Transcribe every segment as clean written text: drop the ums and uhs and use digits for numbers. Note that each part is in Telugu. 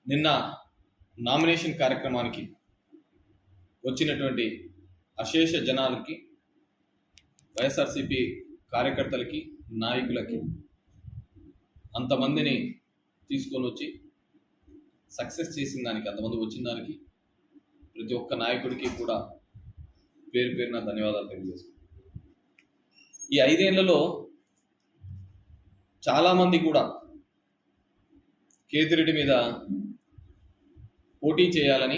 నిన్న నామినేషన్ కార్యక్రమానికి వచ్చినటువంటి అశేష జనాలకి, వైఎస్ఆర్సీపీ కార్యకర్తలకి, నాయకులకి అంతమందిని తీసుకొని వచ్చి సక్సెస్ చేసిన దానికి, అంతమంది వచ్చిన దానికి ప్రతి ఒక్క నాయకుడికి కూడా పేరు పేరున ధన్యవాదాలు తెలియజేస్తున్నాను. ఈ 5 ఏళ్లలో చాలామంది కూడా కేతిరెడ్డి మీద పోటీ చేయాలని,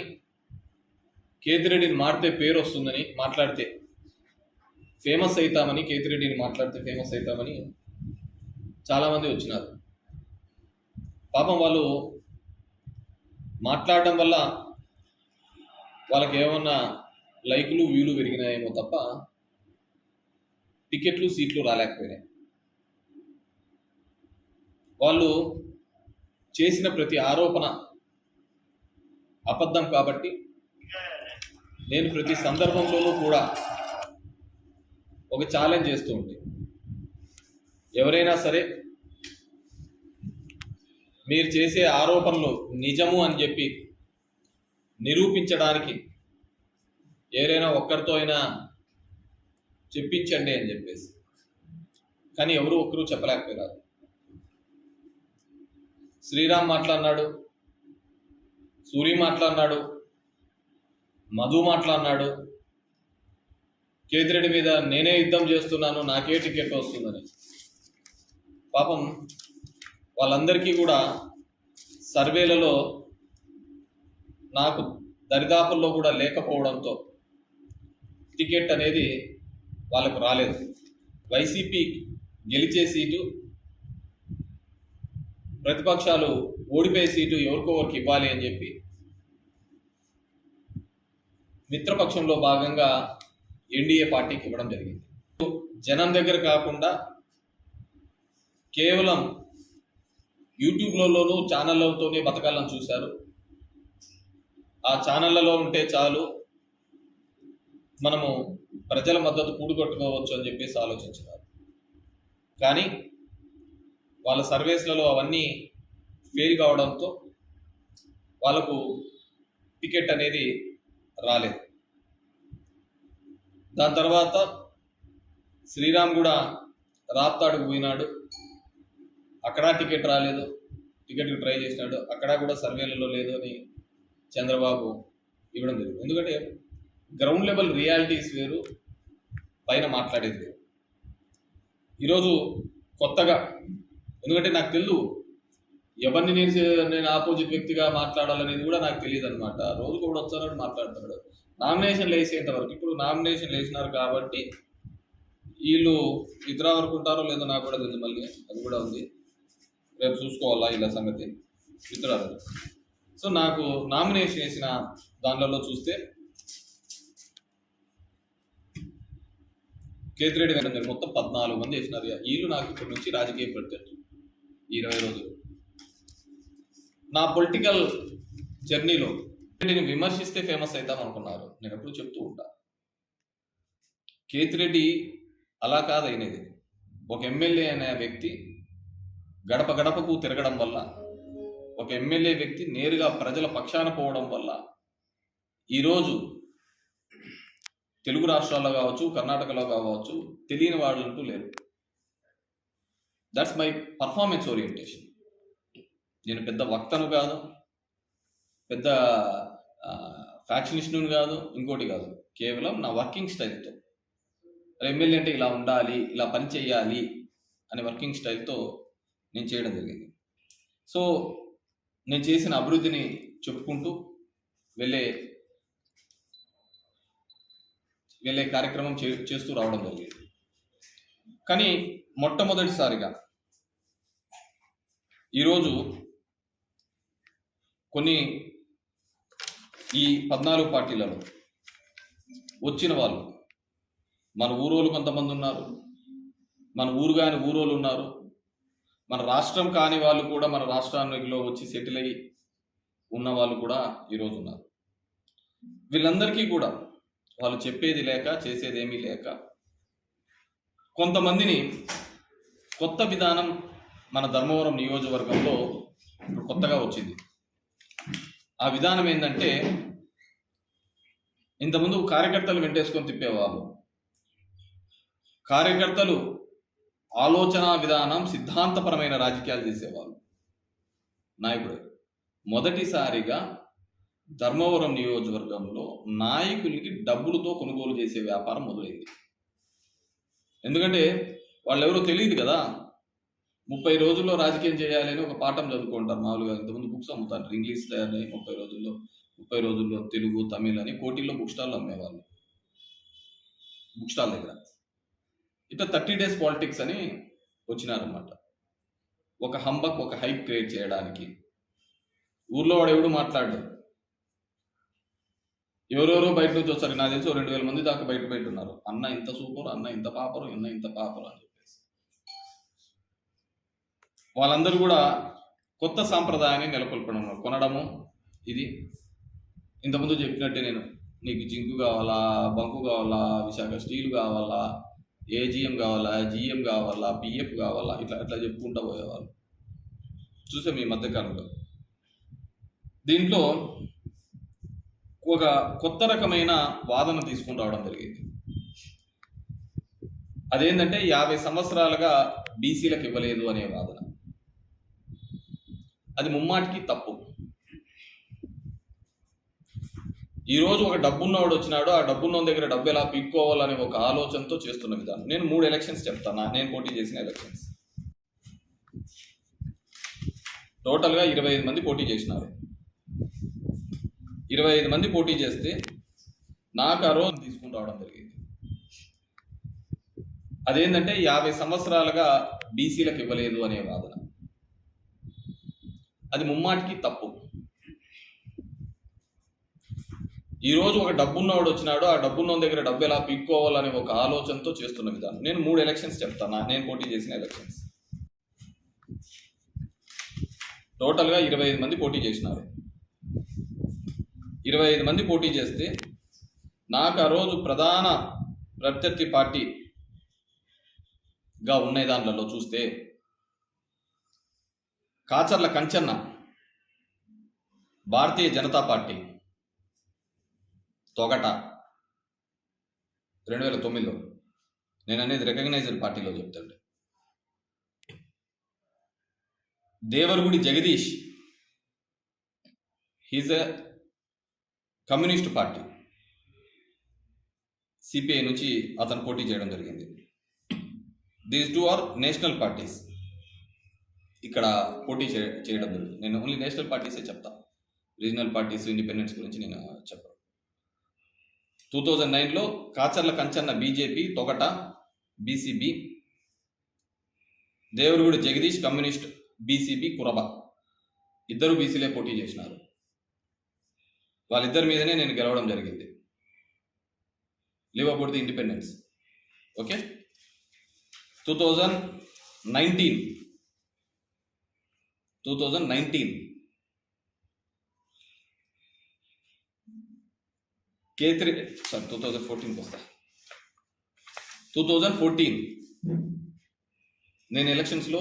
కేతిరెడ్డిని మారితే పేరు వస్తుందని, మాట్లాడితే ఫేమస్ అవుతామని, కేతిరెడ్డిని మాట్లాడితే ఫేమస్ అవుతామని చాలామంది వచ్చినారు. పాపం వాళ్ళు మాట్లాడడం వల్ల వాళ్ళకి ఏమన్నా లైకులు వ్యూలు పెరిగినాయేమో తప్ప టికెట్లు సీట్లు రాలేకపోయినాయి. వాళ్ళు చేసిన ప్రతి ఆరోపణ అబద్ధం కాబట్టి నేను ప్రతి సందర్భంలోనూ కూడా ఒక ఛాలెంజ్ చేస్తూ ఉంటే, ఎవరైనా సరే మీరు చేసే ఆరోపణలు నిజము అని చెప్పి నిరూపించడానికి ఎవరైనా ఒక్కరితో అయినా చెప్పించండి అని చెప్పేసి, కానీ ఒక్కరూ చెప్పలేకపోయారు. శ్రీరామ్ మాట్లాడినాడు, సూరి మాట్లాడినాడు, మధు మాట్లాడినాడు, కేతిరెడ్డి మీద నేనే యుద్ధం చేస్తున్నాను, నాకే టికెట్ వస్తుందని. పాపం వాళ్ళందరికీ కూడా సర్వేలలో నాకు దరిదాపుల్లో కూడా లేకపోవడంతో టికెట్ అనేది వాళ్ళకు రాలేదు. వైసీపీ గెలిచే సీటు, ప్రతిపక్షాలు ఓడిపోయే సీటు ఎవరికొవరికి ఇవ్వాలి అని చెప్పి మిత్రపక్షంలో భాగంగా ఎన్డీఏ పార్టీకి ఇవ్వడం జరిగింది. జనం దగ్గర కాకుండా కేవలం యూట్యూబ్లలోనూ ఛానళ్ళతోనే బతకాలని చూశారు. ఆ ఛానళ్ళలో ఉంటే చాలు, మనము ప్రజల మద్దతు కూడగొట్టుకోవచ్చు అని చెప్పేసి ఆలోచించినారు. కానీ వాళ్ళ సర్వేస్లలో అవన్నీ ఫెయిల్ కావడంతో వాళ్ళకు టికెట్ అనేది రాలేదు. దాని తర్వాత శ్రీరామ్ కూడా రాప్తాడుకు పోయినాడు, అక్కడ టికెట్ రాలేదు. టికెట్కి ట్రై చేసినాడు, అక్కడ కూడా సర్వేలలో లేదు అని చంద్రబాబు ఇవ్వడం జరిగింది. ఎందుకంటే గ్రౌండ్ లెవెల్ రియాలిటీస్ వేరు, పైన మాట్లాడేది వేరు. ఈరోజు కొత్తగా, ఎందుకంటే నాకు తెలియదు ఎవరిని నేను ఆపోజిట్ వ్యక్తిగా మాట్లాడాలనేది కూడా నాకు తెలియదు అనమాట. రోజుకు కూడా వచ్చారని మాట్లాడుతున్నాడు. నామినేషన్లు వేసేంత వరకు, ఇప్పుడు నామినేషన్లు వేసినారు కాబట్టి వీళ్ళు ఇతర వరకు ఉంటారో లేదో నాకు కూడా తెలియదు. మళ్ళీ అది కూడా ఉంది, రేపు చూసుకోవాలా ఇలా సంగతి మిత్రాలు. సో నాకు నామినేషన్ వేసిన దానిలో చూస్తే కేతిరెడ్డి గారు మొత్తం 14 మంది వేసినారు. వీళ్ళు నాకు ఇప్పటి నుంచి రాజకీయ ప్రత్యర్థులు. 20 రోజులు నా పొలిటికల్ జర్నీలో కేతిరెడ్డిని విమర్శిస్తే ఫేమస్ అవుతాం అనుకున్నారు. నేను ఎప్పుడు చెప్తూ ఉంటా, కేతిరెడ్డి అలా కాదైనది. ఒక ఎమ్మెల్యే అనే వ్యక్తి గడప గడపకు తిరగడం వల్ల, ఒక ఎమ్మెల్యే వ్యక్తి నేరుగా ప్రజల పక్షాన పోవడం వల్ల ఈరోజు తెలుగు రాష్ట్రాల్లో కావచ్చు, కర్ణాటకలో కావచ్చు, తెలియని వాళ్ళంటూ లేరు. That's my performance orientation. నేను పెద్ద వక్తను కాదు, పెద్ద ఫ్యాక్షనిస్టును కాదు, ఇంకోటి కాదు. కేవలం నా వర్కింగ్ స్టైల్తో, ఎమ్మెల్యే అంటే ఇలా ఉండాలి, ఇలా పని చేయాలి అనే వర్కింగ్ స్టైల్తో నేను చేయడం జరిగింది. సో నేను చేసిన అభివృద్ధిని చెప్పుకుంటూ వెళ్ళే కార్యక్రమం చేస్తూ రావడం జరిగింది. కానీ మొట్టమొదటిసారిగా ఈరోజు కొన్ని ఈ 14 పార్టీలలో వచ్చిన వాళ్ళు, మన ఊరోళ్ళు కొంతమంది ఉన్నారు, మన ఊరు కాని ఊరోళ్ళు ఉన్నారు, మన రాష్ట్రం కాని వాళ్ళు కూడా మన రాష్ట్రానిలో వచ్చి సెటిల్ అయ్యి ఉన్న వాళ్ళు కూడా ఈరోజు ఉన్నారు. వీళ్ళందరికీ కూడా వాళ్ళు చెప్పేది లేక, చేసేదేమీ లేక, కొంతమందిని కొత్త విధానం మన ధర్మవరం నియోజకవర్గంలో ఇప్పుడు కొత్తగా వచ్చింది. ఆ విధానం ఏంటంటే, ఇంతకుముందు కార్యకర్తలు వెంటేసుకొని తిప్పేవాళ్ళు. కార్యకర్తలు ఆలోచన విధానం, సిద్ధాంతపరమైన రాజకీయాలు చేసేవాళ్ళు నాయకుడు. మొదటిసారిగా ధర్మవరం నియోజకవర్గంలో నాయకులకి డబ్బులతో కొనుగోలు చేసే వ్యాపారం మొదలైంది. ఎందుకంటే వాళ్ళెవరో తెలియదు కదా. 30 రోజుల్లో రాజకీయం చేయాలని ఒక పాఠం చదువుకుంటారు మామూలుగా. ఇంతకుముందు బుక్స్ అమ్ముతారు, ఇంగ్లీష్ తయారై 30 రోజుల్లో తెలుగు, తమిళ్ అని కోటిల్లో బుక్ స్టాల్ అమ్మేవాళ్ళు, బుక్ స్టాల్ దగ్గర. ఇట్లా 30 days పాలిటిక్స్ అని వచ్చినారన్నమాట. ఒక హంబక్, ఒక హైప్ క్రియేట్ చేయడానికి. ఊర్లో వాడు ఎవడు మాట్లాడు, ఎవరెవరో బయట నుంచి వస్తారు. నాకు తెలిసి 2000 మంది దాకా బయట ఉన్నారు. అన్న ఇంత సూపర్, అన్న ఇంత పాపరు, అన్న ఇంత పాపరు అని చెప్పేసి. వాళ్ళందరూ కూడా కొత్త సాంప్రదాయాన్ని నెలకొల్పడం, కొనడము. ఇది ఇంతకుముందు చెప్పినట్టే, నేను నీకు జింకు కావాలా, బంకు కావాలా, విశాఖ స్టీల్ కావాలా, ఏజిఎం కావాలా, జిఎం కావాలా, పిఎఫ్ కావాలా, ఇట్లా చెప్పుకుంటూ పోయేవాళ్ళు. చూసాం ఈ మధ్యకాలంలో. దీంట్లో ఒక కొత్త రకమైన వాదన తీసుకుని రావడం జరిగింది. అదేంటంటే 50 సంవత్సరాలుగా బీసీలకు ఇవ్వలేదు అనే వాదన. అది ముమ్మాటికి తప్పు. ఈరోజు ఒక డబ్బున్నవాడు వచ్చినాడు, ఆ డబ్బున్న దగ్గర డబ్బు ఎలా పీక్కోవాలనే ఒక ఆలోచనతో చేస్తున్న విధానం. నేను 3 ఎలక్షన్స్ చెప్తాను, నేను పోటీ చేసిన ఎలక్షన్స్. టోటల్గా 25 మంది పోటీ చేసినారు. 25 మంది పోటీ చేస్తే నాకు ఆ రోజు తీసుకుని రావడం జరిగింది. అదేంటంటే 50 సంవత్సరాలుగా బీసీలకు ఇవ్వలేదు అనే వాదన. అది ముమ్మాటికి తప్పు. ఈరోజు ఒక డబ్బున్నవాడు వచ్చినాడు, ఆ డబ్బున్న దగ్గర డబ్బు ఎలా పీక్కోవాలనే ఒక ఆలోచనతో చేస్తున్న విధానం. నేను 3 ఎలక్షన్స్ చెప్తాను, నేను పోటీ చేసిన ఎలక్షన్స్. టోటల్గా 25 మంది పోటీ చేసినారు. 25 మంది పోటీ చేస్తే నాకు ఆ రోజు ప్రధాన ప్రత్యర్థి పార్టీగా ఉన్న దాంట్లో చూస్తే కాచర్ల కంచన్న, భారతీయ జనతా పార్టీ, తొగట 2009లో. నేను అనేది రికగ్నైజ్డ్ పార్టీలో చెప్తాండి. Devaragudi Jagadish, he's a communist party, CPI నుంచి అతను పోటీ చేయడం జరిగింది. These 2 are national parties. ఇక్కడ పోటీ చేయడం జరిగింది. నేను ఓన్లీ నేషనల్ పార్టీసే చెప్తా, రీజనల్ పార్టీస్, ఇండిపెండెన్స్ గురించి నేను చెప్పను. 2009లో Kacharla Kanchanna BJP, Togata BCB, Devaragudi Jagadish communist BCB Kuraba, ఇద్దరు బీసీలే పోటీ చేసినారు. వాళ్ళిద్దరి మీదనే నేను గెలవడం జరిగింది. Leave about the independence. Okay. 2019 K3 sorry 2014కి వస్తా. 2014 నేను ఎలక్షన్స్లో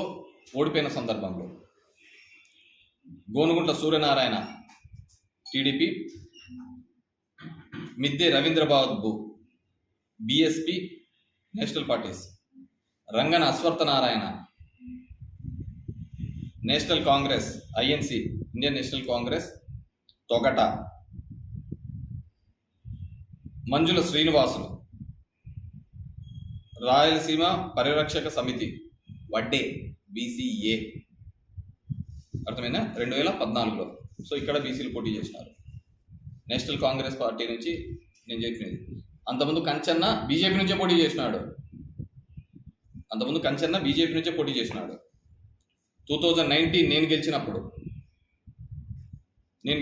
ఓడిపోయిన సందర్భంలో Gonuguntla Suryanarayana TDP, Midde Ravindrababu BSP national parties, Rangana Ashwathanarayana national Congress, INC Indian national Congress Togata, Manjula Srinivasulu Rayalaseema Parirakshaka Samiti Vadde BCA. అర్థమైనా? 2014లో. సో ఇక్కడ బీసీలు పోటీ చేసినారు. నేషనల్ కాంగ్రెస్ పార్టీ నుంచి నేను చెప్పినది. అంతకుముందు కంచన్న బీజేపీ నుంచే పోటీ చేసినాడు. 2019 నేను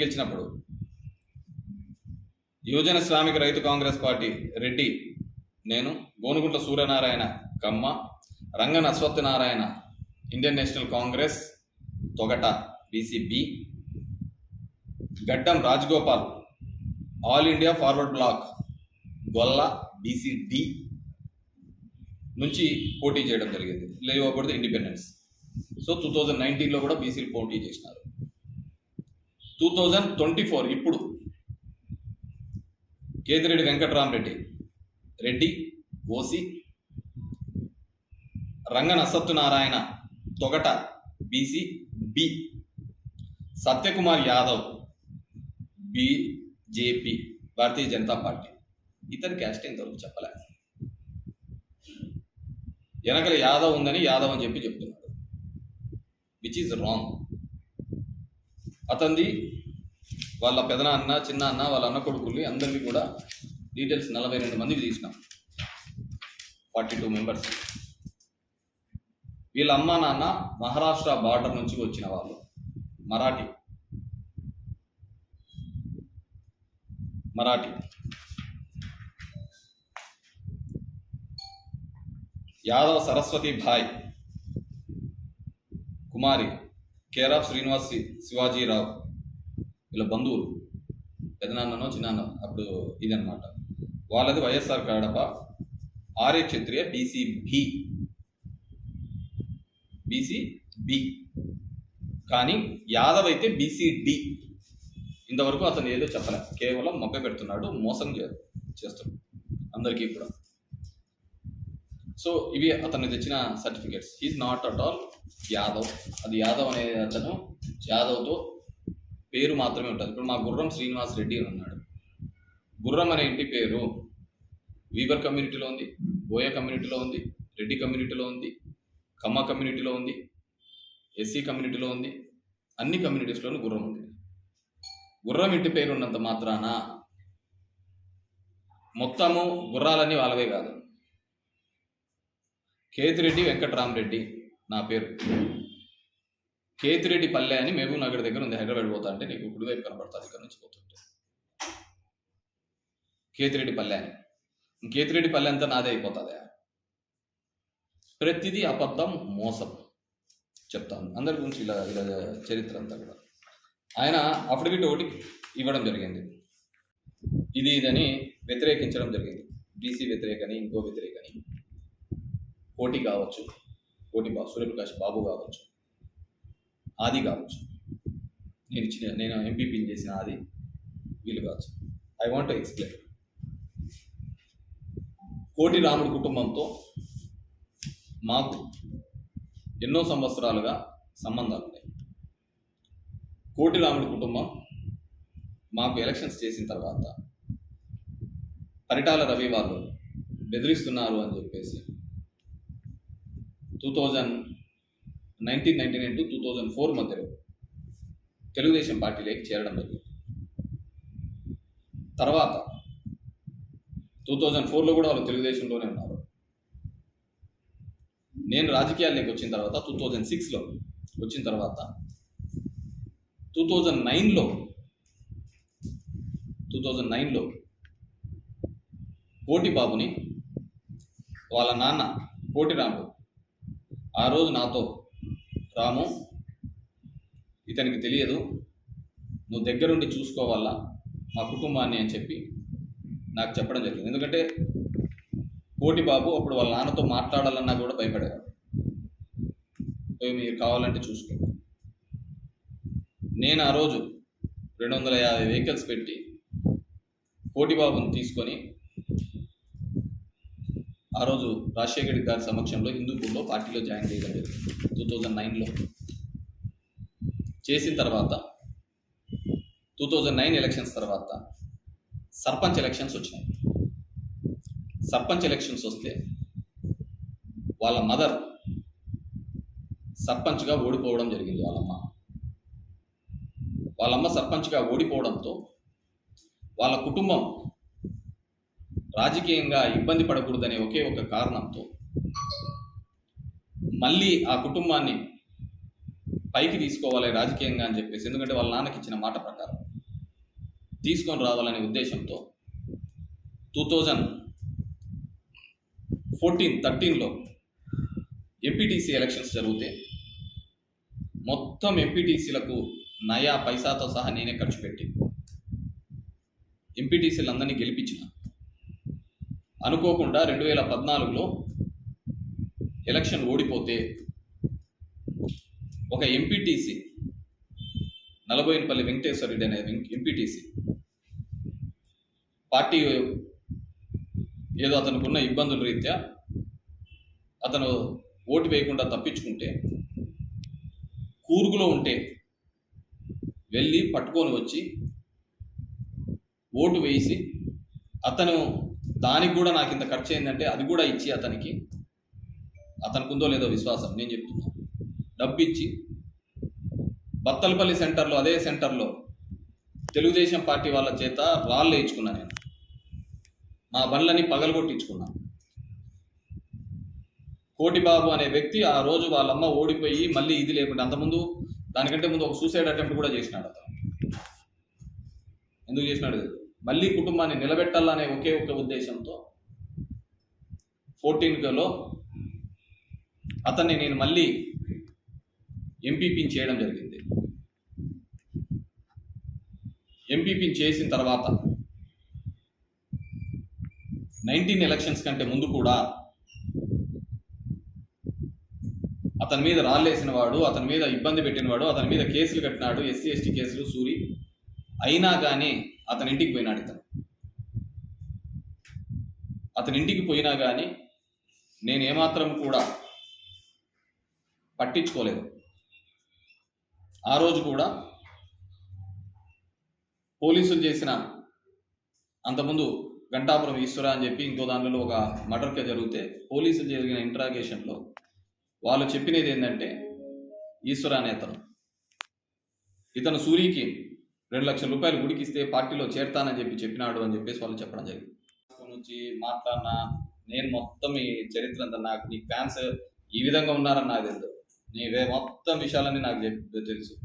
గెలిచినప్పుడు యువజన శ్రామిక రైతు కాంగ్రెస్ పార్టీ రెడ్డి నేను, Gonuguntla Suryanarayana Kamma, Rangana Ashwathanarayana Indian national Congress Togata BCB, Gaddam Rajagopal all India forward bloc Golla BCD నుంచి పోటీ చేయడం జరిగింది. Leave about the independence. So 2019లో కూడా బీసీలు పోటీ చేసినారు. 2024 ఇప్పుడు Kethireddy Venkatramireddy Reddy OC, Rangana Satyanarayana Togata BC B, Satyakumar Yadav BJP Bharatiya Janata party. ఇతని క్యాస్ట్ ఇంతవరకు చెప్పలే. వెనకల యాదవ్ ఉందని యాదవ్ అని చెప్తున్నాడు, విచ్ ఈజ్ రాంగ్. అతనిది వాళ్ళ పెదనాన్న, చిన్న అన్న, వాళ్ళ అన్న కొడుకుల్ని అందరికీ కూడా డీటెయిల్స్ 42 మందికి తీసినాం, 42 మెంబర్స్. వీళ్ళ అమ్మ నాన్న మహారాష్ట్ర బార్డర్ నుంచి వచ్చిన వాళ్ళు, మరాఠీ. యాదవ్ సరస్వతి భాయ్ కుమారి కేర్ ఆఫ్ శ్రీనివాస్ శివాజీరావు, వీళ్ళ బంధువులు, పెదనాన్ననో చిన్నాన్న అప్పుడు ఇదనమాట. వాళ్ళది వైఎస్ఆర్ కడప ఆర్య క్షత్రియ బీసీ బి, కానీ యాదవ్ అయితే బీసీ-డి. ఇంతవరకు అతను ఏదో చెప్పలే, కేవలం మొగ్గ పెడుతున్నాడు, మోసం చేస్తున్నాడు అందరికీ కూడా. సో ఇవి అతను తెచ్చిన certificates. He is not at all Yadav. అది యాదవ్ అనే అతను యాదవ్తో పేరు మాత్రమే ఉంటుంది. ఇప్పుడు మా గుర్రం శ్రీనివాస్ రెడ్డి అని ఉన్నాడు. గుర్రం అనే ఇంటి పేరు వీవర్ కమ్యూనిటీలో ఉంది, బోయ కమ్యూనిటీలో ఉంది, రెడ్డి కమ్యూనిటీలో ఉంది, కమ్మ కమ్యూనిటీలో ఉంది, ఎస్సీ కమ్యూనిటీలో ఉంది. అన్ని కమ్యూనిటీస్లోనూ గుర్రం ఉంది. గుర్రం ఇంటి పేరు ఉన్నంత మాత్రాన మొత్తము గుర్రాలన్నీ వాళ్ళవే కాదు. కేతిరెడ్డి వెంకట్రామరెడ్డి నా పేరు. కేతిరెడ్డి పల్లె అని మహబూబ్ నగర్ దగ్గర ఉంది. హైదరాబాద్ పోతా అంటే నీకు కుడివైపు కనబడుతుంది, ఇక్కడ నుంచి పోతుంటే కేతిరెడ్డి పల్లె అని. కేతిరెడ్డి పల్లె అంతా నాదే అయిపోతుంది. ప్రతిదీ అబద్ధం, మోసం చెప్తాను అందరి గురించి. ఇలా చరిత్ర అంతా కూడా ఆయన అఫిడవిట్ ఒకటి ఇవ్వడం జరిగింది. ఇదని వ్యతిరేకించడం జరిగింది. బీసీ వ్యతిరేకని, ఇంకో వ్యతిరేకని, కోటి కావచ్చు, సూర్యప్రకాష్ బాబు కావచ్చు, ఆది కావచ్చు, నేను ఎంపీపీని చేసిన ఆది, వీళ్ళు కావచ్చు. I want to explain. కోటి రాముడి కుటుంబంతో మాకు ఎన్నో సంవత్సరాలుగా సంబంధాలు ఉన్నాయి. కోటి రాముడి కుటుంబం మాకు ఎలక్షన్స్ చేసిన తర్వాత పరిటాల రవి వాళ్ళు బెదిరిస్తున్నారు అని చెప్పేసి 1999 to 2004 మధ్యలో తెలుగుదేశం పార్టీలోకి చేరడం జరిగింది. తర్వాత 2004లో కూడా వాళ్ళు తెలుగుదేశంలోనే ఉన్నారు. నేను రాజకీయాల్లోకి వచ్చిన తర్వాత 2006లో వచ్చిన తర్వాత 2009లో కోటి బాబుని వాళ్ళ నాన్న కోటి రాముడు ఆ రోజు నాతో, రాము ఇతనికి తెలియదు, నువ్వు దగ్గరుండి చూసుకోవాలా మా కుటుంబాన్ని అని చెప్పి నాకు చెప్పడం జరిగింది. ఎందుకంటే కోటి బాబు అప్పుడు వాళ్ళ నాన్నతో మాట్లాడాలన్నా కూడా భయపడేవాడు. మీరు కావాలంటే చూసుకో. నేను ఆ రోజు 250 వెహికల్స్ పెట్టి కోటి బాబుని తీసుకొని ఆ రోజు రాజశేఖర్ గారి సమక్షంలో హిందూపూర్లో పార్టీలో జాయిన్ చేయడం జరిగింది 2009లో. చేసిన తర్వాత 2009 ఎలక్షన్స్ తర్వాత సర్పంచ్ ఎలక్షన్స్ వచ్చినాయి. సర్పంచ్ ఎలక్షన్స్ వస్తే వాళ్ళ మదర్ సర్పంచ్గా ఓడిపోవడం జరిగింది. వాళ్ళమ్మ సర్పంచ్గా ఓడిపోవడంతో వాళ్ళ కుటుంబం రాజకీయంగా ఇబ్బంది పడకూడదనే ఒకే ఒక కారణంతో మళ్ళీ ఆ కుటుంబాన్ని పైకి తీసుకోవాలి రాజకీయంగా అని చెప్పేసి, ఎందుకంటే వాళ్ళ నాన్నకి ఇచ్చిన మాట ప్రకారం తీసుకొని రావాలనే ఉద్దేశంతో 2013లో ఎంపీటీసీ ఎలక్షన్స్ జరిగితే మొత్తం ఎంపీటీసీలకు నయా పైసాతో సహా నేనే ఖర్చు పెట్టి ఎంపీటీసీలందరినీ గెలిపించిన. అనుకోకుండా 2014లో ఎలక్షన్ ఓడిపోతే ఒక ఎంపీటీసీ నలబోయినపల్లి వెంకటేశ్వర రెడ్డి అనే ఎంపీటీసీ పార్టీ ఏదో అతనుకున్న ఇబ్బందుల రీత్యా అతను ఓటు వేయకుండా తప్పించుకుంటే కూర్గులో ఉంటే వెళ్ళి పట్టుకొని వచ్చి ఓటు వేసి అతను దానికి కూడా నాకు ఇంత ఖర్చు అయిందంటే అది కూడా ఇచ్చి అతనికి ఉందో లేదో విశ్వాసం నేను చెప్తున్నా, డబ్బు ఇచ్చి బత్తలపల్లి సెంటర్లో, అదే సెంటర్లో తెలుగుదేశం పార్టీ వాళ్ళ చేత రాళ్ళు వేయించుకున్నా. నేను మా బండ్లని పగలగొట్టించుకున్నా. కోటిబాబు అనే వ్యక్తి ఆ రోజు వాళ్ళమ్మ ఓడిపోయి మళ్ళీ ఇది లేకుండా అంతకుముందు దానికంటే ముందు ఒక సూసైడ్ అటెంప్ట్ కూడా చేసినాడు. అతను ఎందుకు చేసినాడు? మళ్ళీ కుటుంబాన్ని నిలబెట్టాలనే ఒకే ఒక ఉద్దేశంతో 14లో అతన్ని నేను మళ్ళీ ఎంపీపీని చేయడం జరిగింది. ఎంపీపీని చేసిన తర్వాత 19 ఎలక్షన్స్ కంటే ముందు కూడా అతని మీద రాళ్ళేసిన వాడు, అతని మీద ఇబ్బంది పెట్టినవాడు, అతని మీద కేసులు కట్టినాడు, ఎస్సీ ఎస్టీ కేసులు సూరి, అయినా కానీ అతని ఇంటికి పోయినాడు. అతని ఇంటికి పోయినా కానీ నేను ఏమాత్రం కూడా పట్టించుకోలేదు. ఆ రోజు కూడా పోలీసులు చేసిన అంతకుముందు గంటాపురం ఈశ్వర అని చెప్పి ఇంకో దానిలో ఒక మర్డర్ కేసు జరిగితే పోలీసులు జరిగిన ఇంట్రాగేషన్లో వాళ్ళు చెప్పినది ఏంటంటే ఈశ్వర అనే ఇతను సూరికి 2 లక్షల రూపాయలు గుడికిస్తే పార్టీలో చేరతానని చెప్పినాడు అని చెప్పేసి వాళ్ళు చెప్పడం జరిగింది. నుంచి మాట్లాడినా నేను మొత్తం ఈ చరిత్ర అంతా నాకు నీ ఫ్యాన్స్ ఈ విధంగా ఉన్నారని నాకు తెలుసు. నీవే మొత్తం విషయాలన్నీ నాకు తెలుసు.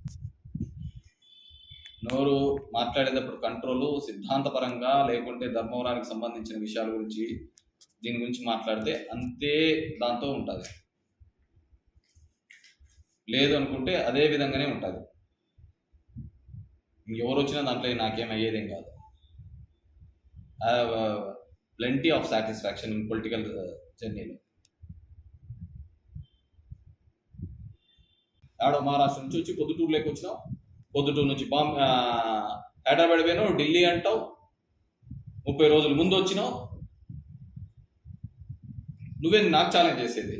నోరు మాట్లాడేటప్పుడు కంట్రోలు, సిద్ధాంతపరంగా లేకుంటే ధర్మవరానికి సంబంధించిన విషయాల గురించి దీని గురించి మాట్లాడితే అంతే దాంతో ఉంటుంది, లేదు అనుకుంటే అదే విధంగానే ఉంటుంది. ఇంకెవరు వచ్చినా దాంట్లో నాకేం అయ్యేదేం కాదు. I have plenty of satisfaction in political జర్నీలో. ఆడో మహారాష్ట్ర నుంచి వచ్చి పొద్దుటూరులోకి వచ్చినావు, పొద్దుటూరు నుంచి హైదరాబాద్ పోయినావు, ఢిల్లీ అంటావు, 30 రోజుల ముందు వచ్చినావు. నువ్వేంది నాకు ఛాలెంజ్ చేసేది?